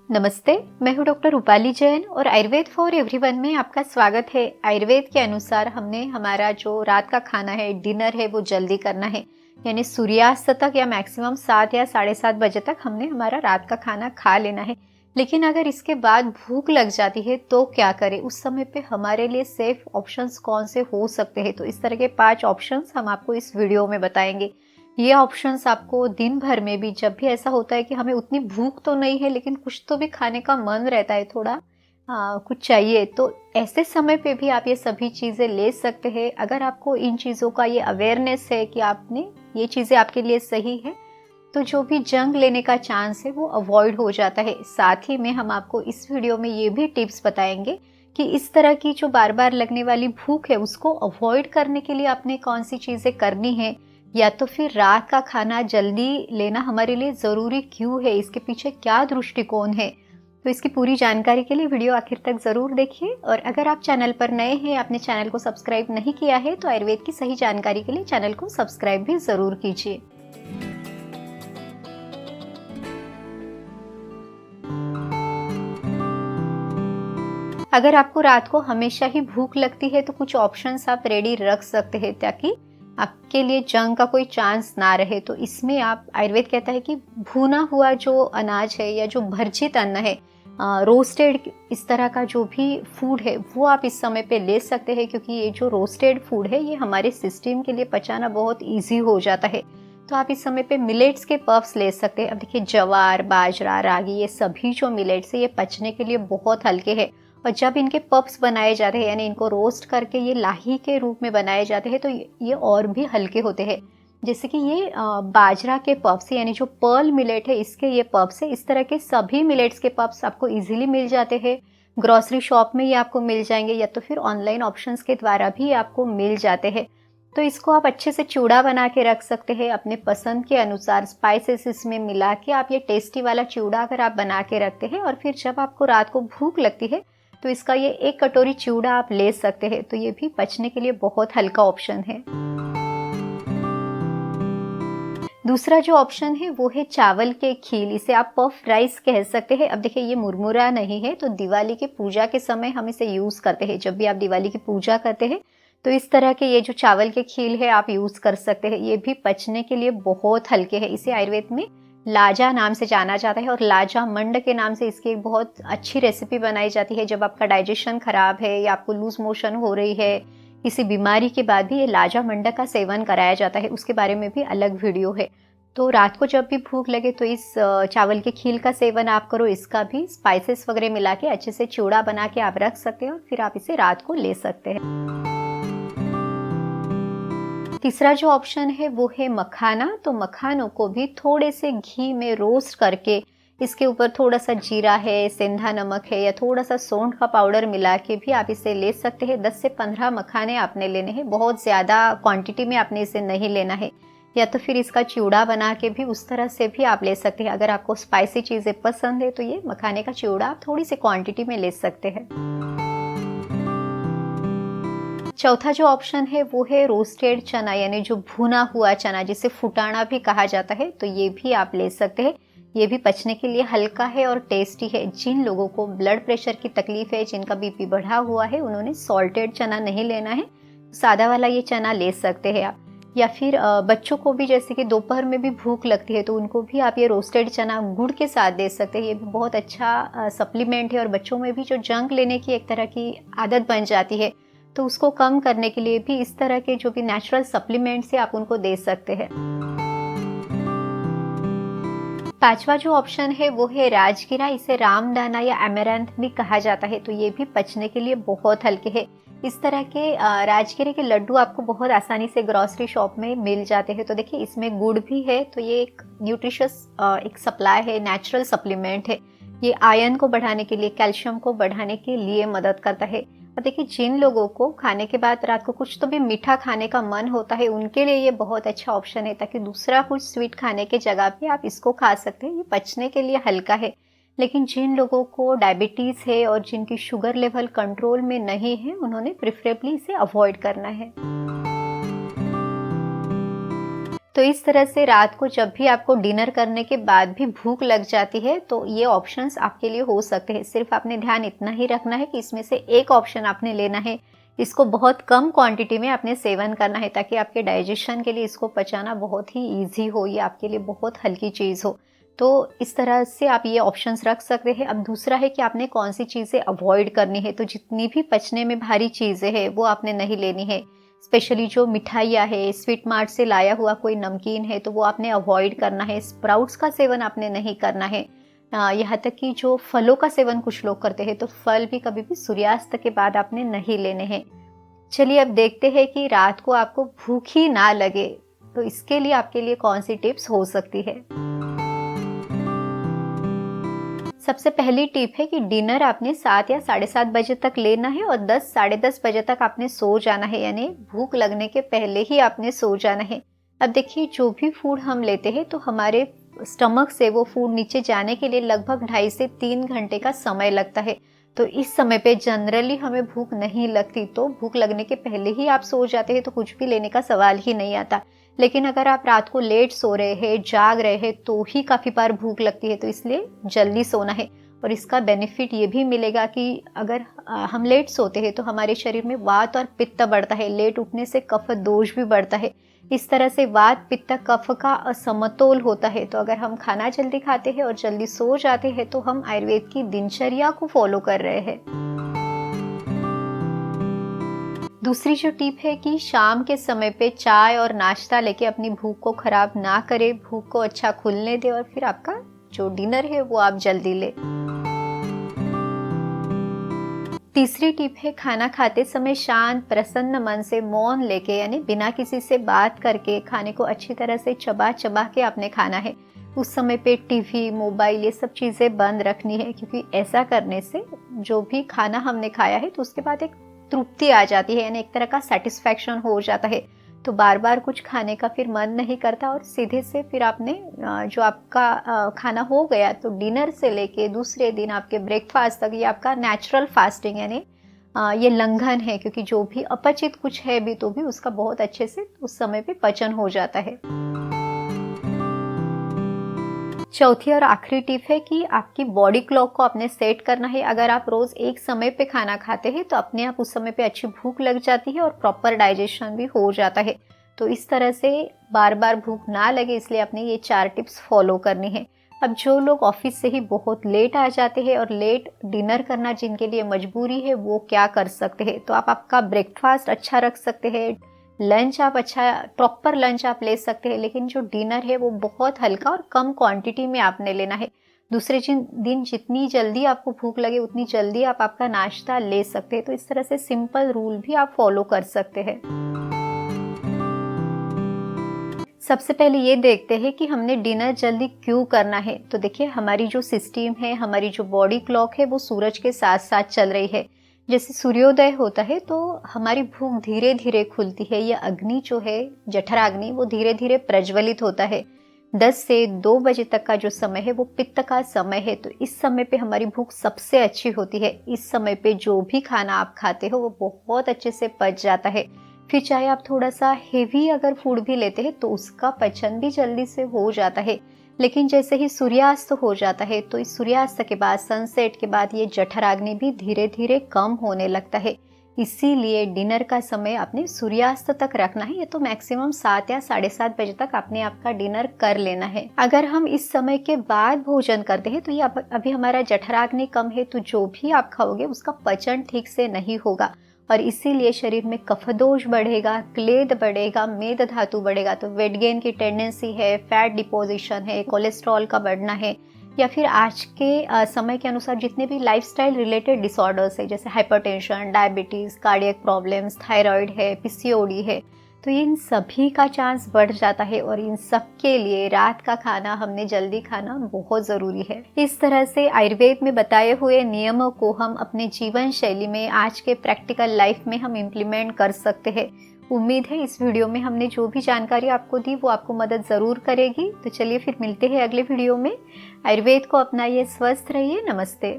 नमस्ते, मैं हूँ डॉक्टर रूपाली जैन और आयुर्वेद फॉर एवरीवन में आपका स्वागत है। आयुर्वेद के अनुसार हमने हमारा जो रात का खाना है, डिनर है, वो जल्दी करना है, यानी सूर्यास्त तक या मैक्सिमम 7 या 7:30 बजे तक हमने हमारा रात का खाना खा लेना है। लेकिन अगर इसके बाद भूख लग जाती है तो क्या करें? उस समय पे हमारे लिए सेफ ऑप्शंस कौन से हो सकते हैं? तो इस तरह के 5 ऑप्शंस हम आपको इस वीडियो में बताएंगे। ये ऑप्शंस आपको दिन भर में भी जब भी ऐसा होता है कि हमें उतनी भूख तो नहीं है लेकिन कुछ तो भी खाने का मन रहता है, थोड़ा कुछ चाहिए, तो ऐसे समय पे भी आप ये सभी चीज़ें ले सकते हैं। अगर आपको इन चीज़ों का ये अवेयरनेस है कि आपने ये चीज़ें आपके लिए सही है, तो जो भी जंग लेने का चांस है वो अवॉइड हो जाता है। साथ ही में हम आपको इस वीडियो में ये भी टिप्स बताएंगे कि इस तरह की जो बार बार लगने वाली भूख है उसको अवॉइड करने के लिए आपने कौन सी चीज़ें करनी है, या तो फिर रात का खाना जल्दी लेना हमारे लिए ज़रूरी क्यों है, इसके पीछे क्या दृष्टिकोण है। तो इसकी पूरी जानकारी के लिए वीडियो आखिर तक ज़रूर देखिए। और अगर आप चैनल पर नए हैं, आपने चैनल को सब्सक्राइब नहीं किया है, तो आयुर्वेद की सही जानकारी के लिए चैनल को सब्सक्राइब भी ज़रूर कीजिए। अगर आपको रात को हमेशा ही भूख लगती है तो कुछ ऑप्शंस आप रेडी रख सकते हैं ताकि आपके लिए जंग का कोई चांस ना रहे। तो इसमें आप, आयुर्वेद कहता है कि भुना हुआ जो अनाज है या जो भर्जित अन्न है, रोस्टेड, इस तरह का जो भी फूड है वो आप इस समय पे ले सकते हैं, क्योंकि ये जो रोस्टेड फूड है ये हमारे सिस्टम के लिए पचाना बहुत ईजी हो जाता है। तो आप इस समय पे मिलेट्स के पफ्स ले सकते हैं। अब देखिए, जवार, बाजरा, रागी, ये सभी जो मिलेट्स है ये पचने के लिए बहुत हल्के हैं। और जब इनके पफ्स बनाए जाते हैं, यानी इनको रोस्ट करके ये लाही के रूप में बनाए जाते हैं, तो ये और भी हल्के होते हैं। जैसे कि ये बाजरा के पफ्स, यानी जो पर्ल मिलेट है इसके ये पफ्स है। इस तरह के सभी मिलेट्स के पफ्स आपको इजीली मिल जाते हैं। ग्रोसरी शॉप में ये आपको मिल जाएंगे, या तो फिर ऑनलाइन ऑप्शंस के द्वारा भी आपको मिल जाते हैं। तो इसको आप अच्छे से चूड़ा बना के रख सकते हैं अपने पसंद के अनुसार। स्पाइसेस इसमें मिला के आप ये टेस्टी वाला चूड़ा अगर आप बना के रखते हैं और फिर जब आपको रात को भूख लगती है तो इसका ये 1 कटोरी चूड़ा आप ले सकते हैं। तो ये भी पचने के लिए बहुत हल्का ऑप्शन है। दूसरा जो ऑप्शन है वो है चावल के खील, इसे आप पफ राइस कह सकते हैं। अब देखिए, ये मुरमुरा नहीं है, तो दिवाली की पूजा के समय हम इसे यूज करते हैं। जब भी आप दिवाली की पूजा करते हैं तो इस तरह के ये जो चावल के खील है आप यूज कर सकते हैं। ये भी पचने के लिए बहुत हल्के हैं। इसे आयुर्वेद में लाजा नाम से जाना जाता है और लाजा मंड के नाम से इसकी एक बहुत अच्छी रेसिपी बनाई जाती है। जब आपका डाइजेशन खराब है या आपको लूज मोशन हो रही है, किसी बीमारी के बाद भी ये लाजा मंड का सेवन कराया जाता है, उसके बारे में भी अलग वीडियो है। तो रात को जब भी भूख लगे तो इस चावल के खील का सेवन आप करो। इसका भी स्पाइसेस वगैरह मिला के अच्छे से चूड़ा बना के आप रख सकते हो और फिर आप इसे रात को ले सकते हैं। तीसरा जो ऑप्शन है वो है मखाना। तो मखानों को भी थोड़े से घी में रोस्ट करके इसके ऊपर थोड़ा सा जीरा है, सेंधा नमक है या थोड़ा सा सौंठ का पाउडर मिला के भी आप इसे ले सकते हैं। 10 से 15 मखाने आपने लेने हैं, बहुत ज़्यादा क्वांटिटी में आपने इसे नहीं लेना है। या तो फिर इसका चिवड़ा बना के भी उस तरह से भी आप ले सकते हैं। अगर आपको स्पाइसी चीज़ें पसंद है तो ये मखाने का चिवड़ा आप थोड़ी सी क्वांटिटी में ले सकते हैं। चौथा जो ऑप्शन है वो है रोस्टेड चना, यानी जो भुना हुआ चना, जिसे फुटाना भी कहा जाता है। तो ये भी आप ले सकते हैं। ये भी पचने के लिए हल्का है और टेस्टी है। जिन लोगों को ब्लड प्रेशर की तकलीफ है, जिनका बीपी बढ़ा हुआ है, उन्होंने सॉल्टेड चना नहीं लेना है, सादा वाला ये चना ले सकते हैं आप। या फिर बच्चों को भी, जैसे कि दोपहर में भी भूख लगती है, तो उनको भी आप ये रोस्टेड चना गुड़ के साथ दे सकते हैं। ये भी बहुत अच्छा सप्लीमेंट है। और बच्चों में भी जो जंक लेने की एक तरह की आदत बन जाती है, तो उसको कम करने के लिए भी इस तरह के जो भी नेचुरल सप्लीमेंट्स है आप उनको दे सकते हैं। पांचवा जो ऑप्शन है वो है राजगिरा। इसे रामदाना या एमेरैंथ भी कहा जाता है। तो ये भी पचने के लिए बहुत हल्के हैं। इस तरह के राजगिरे के लड्डू आपको बहुत आसानी से ग्रोसरी शॉप में मिल जाते हैं। तो देखिए, इसमें गुड़ भी है, तो ये एक न्यूट्रिशियस एक सप्लाई है, नेचुरल सप्लीमेंट है। ये आयरन को बढ़ाने के लिए, कैल्शियम को बढ़ाने के लिए मदद करता है। और देखिए, जिन लोगों को खाने के बाद रात को कुछ तो भी मीठा खाने का मन होता है, उनके लिए ये बहुत अच्छा ऑप्शन है, ताकि दूसरा कुछ स्वीट खाने के जगह पे आप इसको खा सकते हैं। ये पचने के लिए हल्का है। लेकिन जिन लोगों को डायबिटीज़ है और जिनकी शुगर लेवल कंट्रोल में नहीं है, उन्होंने प्रेफरेबली इसे अवॉइड करना है। तो इस तरह से रात को जब भी आपको डिनर करने के बाद भी भूख लग जाती है तो ये ऑप्शंस आपके लिए हो सकते हैं। सिर्फ आपने ध्यान इतना ही रखना है कि इसमें से एक ऑप्शन आपने लेना है, इसको बहुत कम क्वांटिटी में आपने सेवन करना है ताकि आपके डाइजेशन के लिए इसको पचाना बहुत ही ईजी हो, ये आपके लिए बहुत हल्की चीज़ हो। तो इस तरह से आप ये ऑप्शंस रख सकते हैं। अब दूसरा है कि आपने कौन सी चीज़ें अवॉइड करनी है। तो जितनी भी पचने में भारी चीज़ें हैं वो आपने नहीं लेनी है। स्पेशली जो मिठाइयाँ है, स्वीट मार्ट से लाया हुआ कोई नमकीन है तो वो आपने अवॉइड करना है। स्प्राउट्स का सेवन आपने नहीं करना है। यहाँ तक कि जो फलों का सेवन कुछ लोग करते हैं तो फल भी कभी भी सूर्यास्त के बाद आपने नहीं लेने हैं। चलिए अब देखते हैं कि रात को आपको भूख ही ना लगे तो इसके लिए आपके लिए कौन सी टिप्स हो सकती है। सबसे पहली टिप है कि डिनर आपने 7 या 7:30 बजे तक लेना है और 10 साढ़े 10 बजे तक आपने सो जाना है, यानी भूख लगने के पहले ही आपने सो जाना है। अब देखिए जो भी फूड हम लेते हैं तो हमारे स्टमक से वो फूड नीचे जाने के लिए लगभग 2.5 से 3 घंटे का समय लगता है। तो इस समय पे जनरली हमें भूख नहीं लगती, तो भूख लगने के पहले ही आप सो जाते हैं तो कुछ भी लेने का सवाल ही नहीं आता। लेकिन अगर आप रात को लेट सो रहे हैं, जाग रहे हैं तो ही काफ़ी बार भूख लगती है, तो इसलिए जल्दी सोना है। और इसका बेनिफिट ये भी मिलेगा कि अगर हम लेट सोते हैं तो हमारे शरीर में वात और पित्त बढ़ता है। लेट उठने से कफ दोष भी बढ़ता है। इस तरह से वात पित्त कफ का असमतोल होता है। तो अगर हम खाना जल्दी खाते हैं और जल्दी सो जाते हैं तो हम आयुर्वेद की दिनचर्या को फॉलो कर रहे हैं। दूसरी जो टिप है कि शाम के समय पे चाय और नाश्ता लेके अपनी भूख को खराब ना करें, भूख को अच्छा खुलने दे और फिर आपका जो डिनर है वो आप जल्दी ले। तीसरी टिप है खाना खाते समय शांत प्रसन्न मन से मौन लेके, यानी बिना किसी से बात करके खाने को अच्छी तरह से चबा चबा के आपने खाना है। उस समय पे टीवी, मोबाइल ये सब चीज़ें बंद रखनी है, क्योंकि ऐसा करने से जो भी खाना हमने खाया है तो उसके बाद एक तृप्ति आ जाती है, यानी एक तरह का सेटिस्फैक्शन हो जाता है। तो बार बार कुछ खाने का फिर मन नहीं करता और सीधे से फिर आपने जो आपका खाना हो गया तो डिनर से लेके दूसरे दिन आपके ब्रेकफास्ट तक ये आपका नेचुरल फास्टिंग, यानी ये लंघन है, क्योंकि जो भी अपचित कुछ है भी तो भी उसका बहुत अच्छे से उस समय पे पचन हो जाता है। चौथी और आखिरी टिप है कि आपकी बॉडी क्लॉक को आपने सेट करना है। अगर आप रोज एक समय पे खाना खाते हैं तो अपने आप उस समय पे अच्छी भूख लग जाती है और प्रॉपर डाइजेशन भी हो जाता है। तो इस तरह से बार बार भूख ना लगे इसलिए आपने ये 4 टिप्स फॉलो करनी है। अब जो लोग ऑफिस से ही बहुत लेट आ जाते हैं और लेट डिनर करना जिनके लिए मजबूरी है वो क्या कर सकते हैं। तो आप आपका ब्रेकफास्ट अच्छा रख सकते हैं, लंच आप अच्छा प्रॉपर लंच आप ले सकते हैं, लेकिन जो डिनर है वो बहुत हल्का और कम क्वांटिटी में आपने लेना है। दूसरे दिन जितनी जल्दी आपको भूख लगे उतनी जल्दी आप आपका नाश्ता ले सकते हैं। तो इस तरह से सिंपल रूल भी आप फॉलो कर सकते हैं। सबसे पहले ये देखते हैं कि हमने डिनर जल्दी क्यों करना है। तो देखिए हमारी जो सिस्टम है, हमारी जो बॉडी क्लॉक है वो सूरज के साथ साथ चल रही है। जैसे सूर्योदय होता है तो हमारी भूख धीरे धीरे खुलती है। यह अग्नि जो है जठराग्नि वो धीरे धीरे प्रज्वलित होता है। 10 से 2 बजे तक का जो समय है वो पित्त का समय है। तो इस समय पे हमारी भूख सबसे अच्छी होती है। इस समय पे जो भी खाना आप खाते हो वो बहुत अच्छे से पच जाता है। फिर चाहे आप थोड़ा सा हेवी अगर फूड भी लेते हैं तो उसका पचन भी जल्दी से हो जाता है। लेकिन जैसे ही सूर्यास्त हो जाता है तो इस सूर्यास्त के बाद, सनसेट के बाद ये जठराग्नि भी धीरे धीरे कम होने लगता है। इसीलिए डिनर का समय आपने सूर्यास्त तक रखना है। ये तो मैक्सिमम 7 या 7:30 बजे तक आपने आपका डिनर कर लेना है। अगर हम इस समय के बाद भोजन करते हैं तो ये अभी हमारा जठराग्नि कम है, तो जो भी आप खाओगे उसका पचन ठीक से नहीं होगा और इसीलिए शरीर में कफदोष बढ़ेगा, क्लेद बढ़ेगा, मेद धातु बढ़ेगा। तो वेट गेन की टेंडेंसी है, फैट डिपोजिशन है, कोलेस्ट्रॉल का बढ़ना है, या फिर आज के समय के अनुसार जितने भी लाइफस्टाइल रिलेटेड डिसऑर्डर्स है जैसे hypertension, diabetes, cardiac problems, thyroid है, पीसीओडी है, तो इन सभी का चांस बढ़ जाता है। और इन सब के लिए रात का खाना हमने जल्दी खाना बहुत ज़रूरी है। इस तरह से आयुर्वेद में बताए हुए नियमों को हम अपने जीवन शैली में, आज के प्रैक्टिकल लाइफ में हम इम्प्लीमेंट कर सकते हैं। उम्मीद है इस वीडियो में हमने जो भी जानकारी आपको दी वो आपको मदद ज़रूर करेगी। तो चलिए फिर मिलते हैं अगले वीडियो में। आयुर्वेद को अपनाइए, स्वस्थ रहिए। नमस्ते।